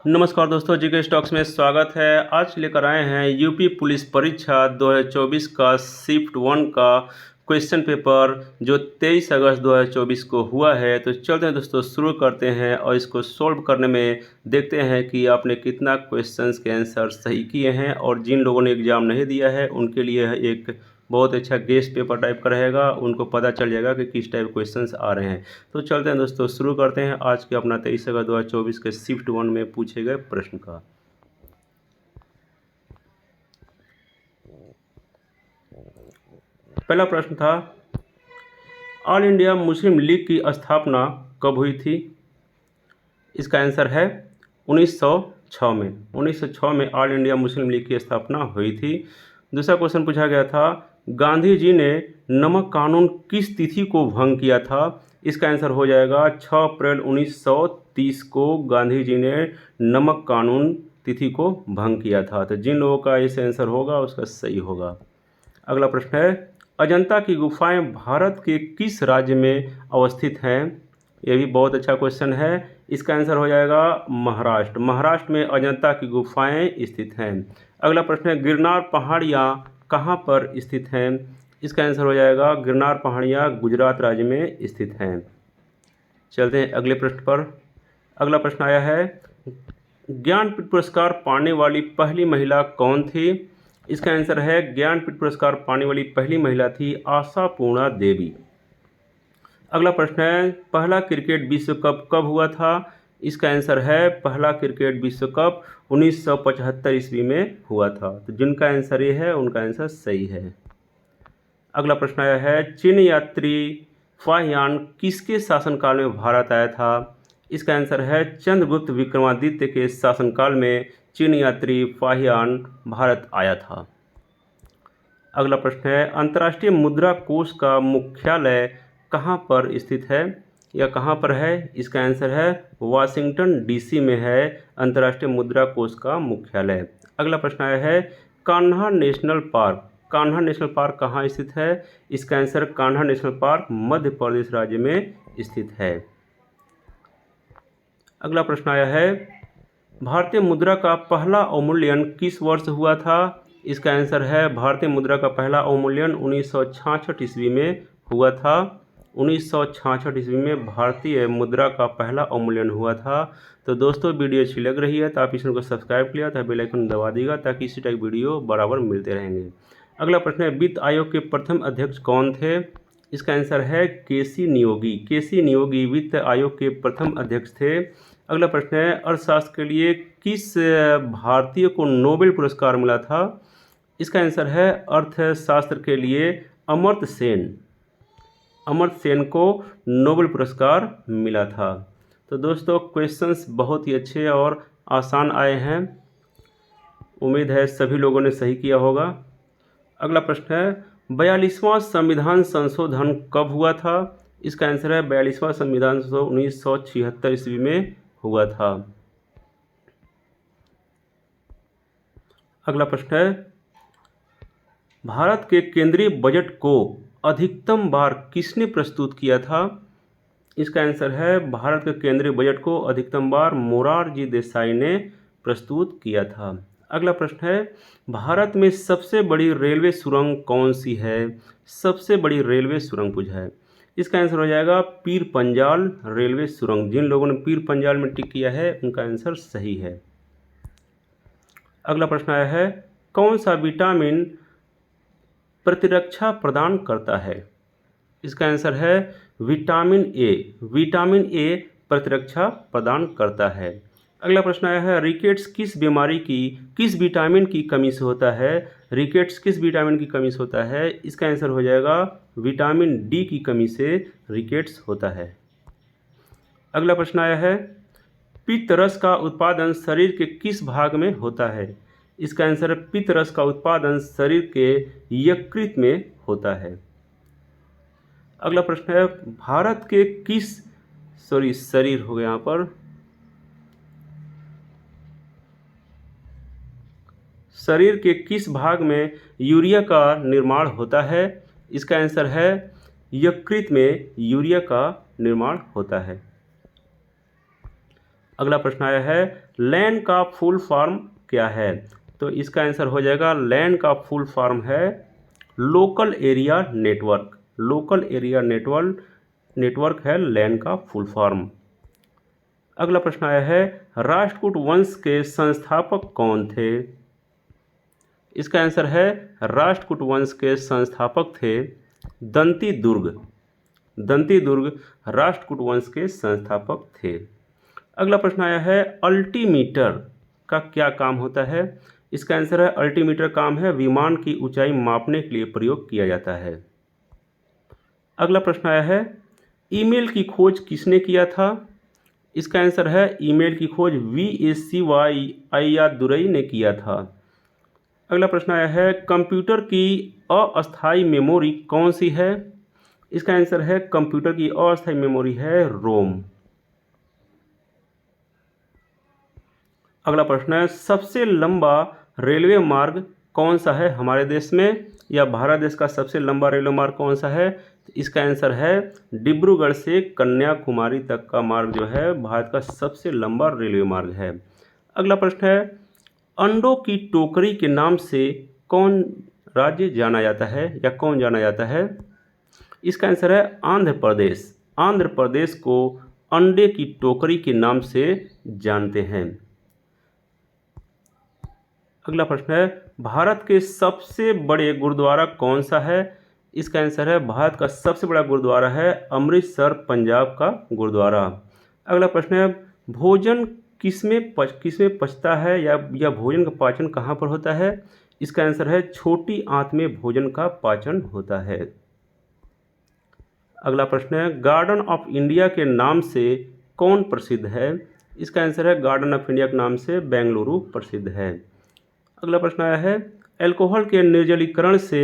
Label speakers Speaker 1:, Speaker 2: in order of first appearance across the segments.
Speaker 1: नमस्कार दोस्तों, GK stocks में स्वागत है। आज लेकर आए हैं यूपी पुलिस परीक्षा 2024 का शिफ्ट 1 का क्वेश्चन पेपर जो 23 अगस्त 2024 को हुआ है। तो चलते हैं दोस्तों, शुरू करते हैं और इसको सॉल्व करने में देखते हैं कि आपने कितना क्वेश्चंस के आंसर सही किए हैं। और जिन लोगों ने एग्ज़ाम नहीं दिया है उनके लिए एक बहुत अच्छा गेस्ट पेपर टाइप का रहेगा, उनको पता चल जाएगा कि किस टाइप क्वेश्चंस आ रहे हैं। तो चलते हैं दोस्तों, शुरू करते हैं आज के अपना 23 अगस्त 2024 के शिफ्ट 1 में पूछे गए प्रश्न का। पहला प्रश्न था, ऑल इंडिया मुस्लिम लीग की स्थापना कब हुई थी? इसका आंसर है 1906 में। 1906 में ऑल इंडिया मुस्लिम लीग की स्थापना हुई थी। दूसरा क्वेश्चन पूछा गया था, गांधी जी ने नमक कानून किस तिथि को भंग किया था? इसका आंसर हो जाएगा 6 अप्रैल 1930 को गांधी जी ने नमक कानून तिथि को भंग किया था। तो जिन लोगों का इस आंसर होगा उसका सही होगा। अगला प्रश्न है, अजंता की गुफाएं भारत के किस राज्य में अवस्थित हैं? यह भी बहुत अच्छा क्वेश्चन है। इसका आंसर हो जाएगा महाराष्ट्र। महाराष्ट्र में अजंता की गुफाएं स्थित हैं। अगला प्रश्न है, गिरनार पहाड़ियाँ कहाँ पर स्थित हैं? इसका आंसर हो जाएगा गिरनार पहाड़ियाँ गुजरात राज्य में स्थित हैं। चलते हैं अगले प्रश्न पर। अगला प्रश्न आया है, ज्ञानपीठ पुरस्कार पाने वाली पहली महिला कौन थी? इसका आंसर है ज्ञानपीठ पुरस्कार पाने वाली पहली महिला थी आशापूर्णा देवी। अगला प्रश्न है, पहला क्रिकेट विश्व कप कब हुआ था? इसका आंसर है पहला क्रिकेट विश्व कप 1975 ईस्वी में हुआ था। तो जिनका आंसर ये है उनका आंसर सही है। अगला प्रश्न आया है, चीन यात्री फाहियान किसके शासनकाल में भारत आया था? इसका आंसर है चंद्रगुप्त विक्रमादित्य के शासनकाल में चीन यात्री फाहियान भारत आया था। अगला प्रश्न है, अंतर्राष्ट्रीय मुद्रा कोष का मुख्यालय कहाँ पर स्थित है या कहाँ पर है? इसका आंसर है वाशिंगटन डीसी में है अंतर्राष्ट्रीय मुद्रा कोष का मुख्यालय। अगला प्रश्न आया है, Kanha national park. Kanha national park कहाँ स्थित है? इसका answer Kanha national park Madhya Pradesh राज्य में स्थित है। अगला प्रश्न आया है, भारतीय मुद्रा का पहला अवमूल्यन किस वर्ष हुआ था? इसका आंसर है भारतीय मुद्रा का पहला अवमूल्यन 1966 ईस्वी में हुआ था। 1966 ईस्वी में भारतीय मुद्रा का पहला अवमूल्यन हुआ था। तो दोस्तों, वीडियो अच्छी लग रही है तो आप इसको सब्सक्राइब किया था, बेल आइकन दबा दीजिएगा ताकि इसी टाइप वीडियो बराबर मिलते रहेंगे। अगला प्रश्न है, वित्त आयोग के प्रथम अध्यक्ष कौन थे? इसका आंसर है केसी नियोगी। केसी नियोगी वित्त आयोग के प्रथम अध्यक्ष थे। अगला प्रश्न है, अर्थशास्त्र के लिए किस भारतीय को नोबेल पुरस्कार मिला था? इसका आंसर है अर्थशास्त्र के लिए अमर्त्य सेन। अमर्त्य सेन को नोबेल पुरस्कार मिला था। तो दोस्तों, क्वेश्चंस बहुत ही अच्छे और आसान आए हैं। उम्मीद है सभी लोगों ने सही किया होगा। अगला प्रश्न है, 42वां संविधान संशोधन कब हुआ था? इसका आंसर है 42वां संविधान संशोधन 1976 ईस्वी में हुआ था। अगला प्रश्न है, भारत के केंद्रीय बजट को अधिकतम बार किसने प्रस्तुत किया था? इसका आंसर है भारत के केंद्रीय बजट को अधिकतम बार मोरारजी देसाई ने प्रस्तुत किया था। अगला प्रश्न है, भारत में सबसे बड़ी रेलवे सुरंग कौन सी है? सबसे बड़ी रेलवे सुरंग पूछा है। इसका आंसर हो जाएगा पीर पंजाल रेलवे सुरंग। जिन लोगों ने पीर पंजाल में टिक किया है उनका आंसर सही है। अगला प्रश्न आया है, कौन सा विटामिन प्रतिरक्षा प्रदान करता है? इसका आंसर है विटामिन ए। विटामिन ए प्रतिरक्षा प्रदान करता है। अगला प्रश्न आया है, रिकेट्स किस बीमारी की किस विटामिन की कमी से होता है? रिकेट्स किस विटामिन की कमी से होता है? इसका आंसर हो जाएगा विटामिन डी की कमी से रिकेट्स होता है। अगला प्रश्न आया है, पित्त रस का उत्पादन शरीर के किस भाग में होता है? इसका आंसर है पित्त रस का उत्पादन शरीर के यकृत में होता है। अगला प्रश्न है, भारत के किस शरीर हो गया यहाँ पर, शरीर के किस भाग में यूरिया का निर्माण होता है? इसका आंसर है यकृत में यूरिया का निर्माण होता है। अगला प्रश्न आया है लैन का फुल फॉर्म क्या है? तो इसका आंसर हो जाएगा लैन का फुल फॉर्म है local area network. Local area network है लैन का फुल फॉर्म। अगला प्रश्न आया है राष्ट्रकूट वंश के संस्थापक कौन थे? इसका आंसर है राष्ट्रकूट वंश के संस्थापक थे दंती दुर्ग। दंती दुर्ग राष्ट्रकूट वंश के संस्थापक थे। अगला प्रश्न आया है अल्टीमीटर का क्या काम होता है? इसका आंसर है अल्टीमीटर काम है विमान की ऊंचाई मापने के लिए प्रयोग किया जाता है। अगला प्रश्न आया है ईमेल की खोज किसने किया था? इसका आंसर है ईमेल की खोज VSCY अय्यादुरई ने किया था। अगला प्रश्न आया है कंप्यूटर की अस्थायी मेमोरी कौन सी है? इसका आंसर है कंप्यूटर की अस्थायी मेमोरी है रोम। अगला प्रश्न है सबसे लंबा रेलवे मार्ग कौन सा है हमारे देश में या भारत देश का सबसे लंबा रेलवे मार्ग कौन सा है? इसका आंसर है डिब्रूगढ़ से कन्याकुमारी तक का मार्ग जो है भारत का सबसे लंबा रेलवे मार्ग है। अगला प्रश्न है अंडों की टोकरी के नाम से कौन राज्य जाना जाता है या कौन जाना जाता है? इसका आंसर है आंध्र प्रदेश। आंध्र प्रदेश को अंडे की टोकरी के नाम से जानते हैं। अगला प्रश्न है भारत के सबसे बड़े गुरुद्वारा कौन सा है? इसका आंसर है भारत का सबसे बड़ा गुरुद्वारा है अमृतसर पंजाब का गुरुद्वारा। अगला प्रश्न है भोजन किसमें पचता है या भोजन का पाचन कहाँ पर होता है? इसका आंसर है छोटी आंत में भोजन का पाचन होता है। अगला प्रश्न है गार्डन ऑफ इंडिया के नाम से कौन प्रसिद्ध है? इसका आंसर है गार्डन ऑफ इंडिया के नाम से बेंगलुरु प्रसिद्ध है। अगला प्रश्न आया है अल्कोहल के निर्जलीकरण से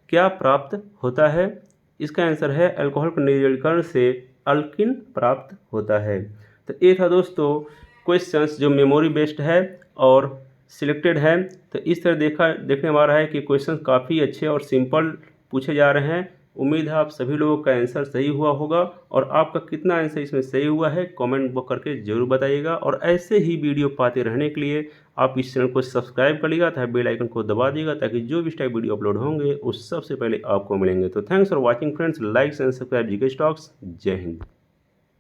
Speaker 1: क्या प्राप्त होता है? इसका आंसर है अल्कोहल के निर्जलीकरण से अल्किन प्राप्त होता है। तो ये था दोस्तों क्वेश्चंस जो मेमोरी बेस्ड है और सिलेक्टेड है। तो इस तरह देखने में आ रहा है कि क्वेश्चंस काफ़ी अच्छे और सिंपल पूछे जा रहे हैं। उम्मीद है आप सभी लोगों का आंसर सही हुआ होगा और आपका कितना आंसर इसमें सही हुआ है कमेंट करके जरूर बताइएगा। और ऐसे ही वीडियो पाते रहने के लिए आप इस चैनल को सब्सक्राइब कर लीजिएगा तथा बेल आइकन को दबा दीजिएगा ताकि जो भी इस टाइप वीडियो अपलोड होंगे उस सबसे पहले आपको मिलेंगे। तो thanks for watching friends, like and subscribe GK stocks. जय हिंद।